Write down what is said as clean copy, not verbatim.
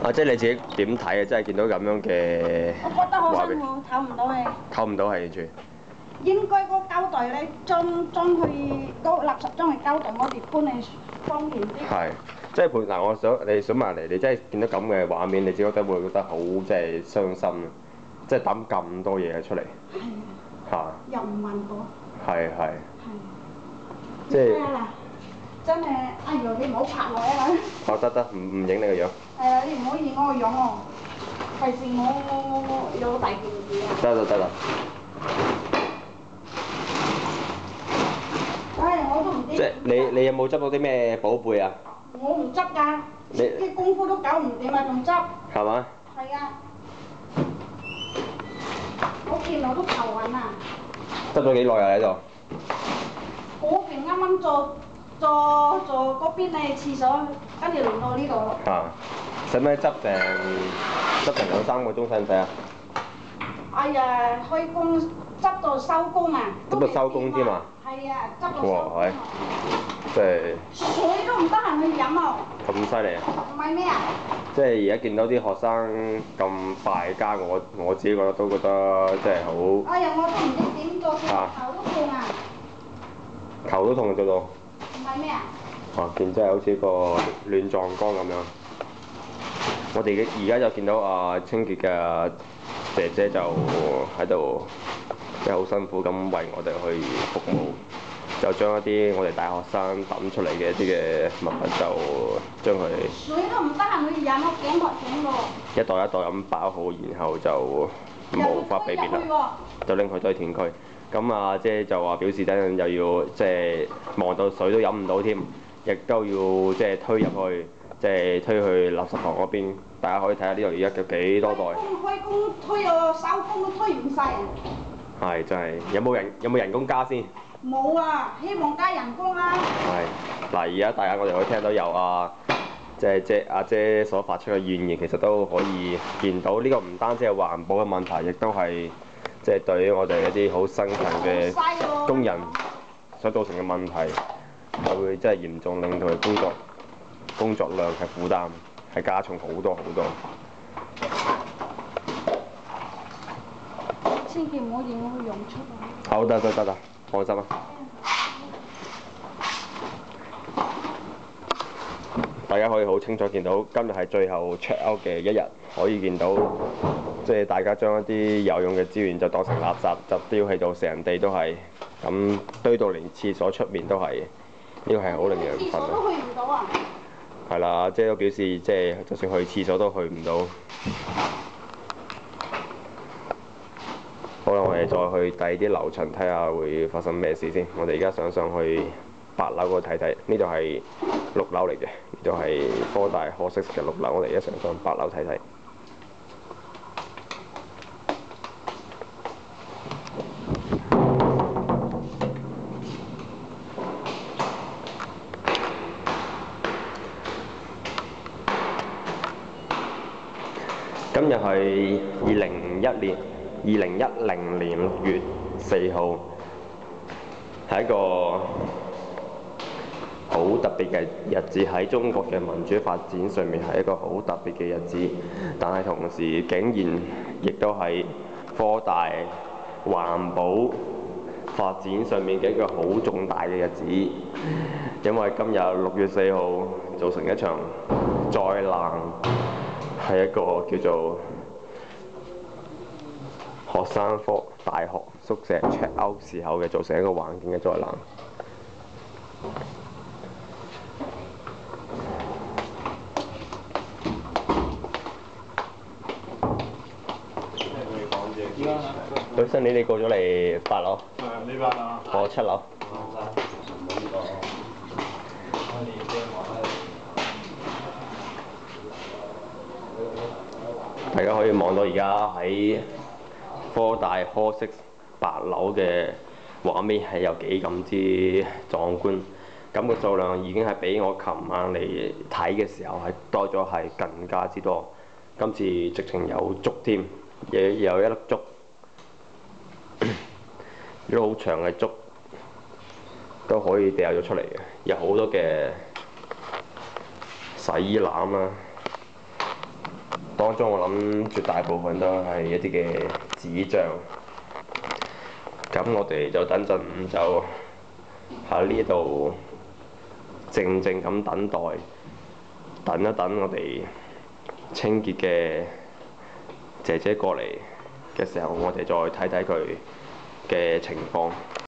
啊，即係你自己點睇啊？即係見到咁樣嘅，我覺得好辛苦，唞唔到氣。唞唔到係完全。應該嗰個膠袋咧，將佢嗰個垃圾將佢膠袋，我哋搬去方便啲。係，即係嗱，我想問你真係見到咁嘅畫面，你自己覺得會覺得好即係傷心啊！即係抌咁多嘢出嚟。係啊。又唔環保。係。即係。真係，哎呦，你唔好拍我啊！哦，得，唔影你個樣。係啊，你唔好影我個樣喎，費事我有大件事啊。得。唉，我都唔知。即係你有冇執到啲咩寶貝啊？我唔執㗎，啲功夫都搞唔掂啊，仲執。係嘛？係啊。我見我都頭暈啊。執咗幾耐啊？喺度？嗰邊啱啱做嗰邊嘅廁所，跟住輪到呢度咯。使唔使執成2-3個鐘使唔使啊？哎呀，開工執到收工啊！執到收工添啊！係啊，執到收工啊！即係水都唔得閒去飲啊！咁犀利啊！唔係咩啊？即係而家見到啲學生咁敗家，我自己都覺得真係好。哎呀，我都唔知點做，頭都痛啊！頭都痛做到。唔係咩啊？見真係好似個亂撞缸咁樣。我哋而家就見到清潔嘅姐姐就喺度，即係好辛苦咁為我哋去服務，就將一啲我哋大學生抌出嚟嘅一啲嘅物品就將佢水都唔得閒去飲，我頸渴頸喎。一袋一袋咁包好，然後就無法避免啦，就拎去堆填區。咁姐就話表示等陣又要即係忙到水都飲唔到添，亦都要即係推入去，即係推去垃圾房嗰邊。大家可以睇下呢度而家有幾多袋。開工推啊，收工都推唔晒。係真係，有冇人工加先？冇啊，希望加人工啊。係嗱，而家大家我哋可以聽到有即係阿姐所發出嘅怨言，其實都可以見到呢個唔單止係環保嘅問題，亦都係即係對於我哋一啲好辛勤嘅工人所造成嘅問題，係會真係嚴重令到佢工作量係負擔係加重好多。千祈唔好影我用出啊！好得，放心啊！大家可以好清楚見到，今日係最後 check out 嘅一日，可以見到即係大家將一啲有用嘅資源就當成垃圾，就丟棄到成地都係，咁堆到連廁所出面都係，呢個係好令人憤怒。廁所都去唔到啊！係啦，姐都表示即係就算去廁所都去唔到。好啦，我哋再去第二啲樓層睇下會發生咩事先。我哋而家上去8樓嗰度睇睇，呢度係6樓嚟嘅，呢度係科大科6嘅6樓。我哋而家上8樓睇睇。今日係2010年6月4號，係一個好特別嘅日子，喺中國嘅民主發展上面係一個好特別嘅日子，但係同時竟然亦都係科大環保發展上面嘅一個好重大嘅日子，因為今日6月4號造成一場災難，係一個叫做學生科大學宿舍 check out 時候嘅造成一個環境嘅災難。女生，你哋過咗嚟8樓。呢8樓。我7樓。大家可以望到而家喺科大科6 8樓嘅畫面係有幾咁之壯觀，咁個數量已經係比我琴晚嚟睇嘅時候係多咗，係更加之多。今次直情有竹添，有一粒竹，一粒好長嘅竹都可以掉咗出嚟嘅，有好多嘅洗衣籃啦，當中我諗絕大部分都係一啲嘅紙張。咁我哋就等陣就喺呢度靜靜咁等待，等一等我哋清潔嘅姐姐過嚟嘅時候，我哋再睇睇佢嘅情況。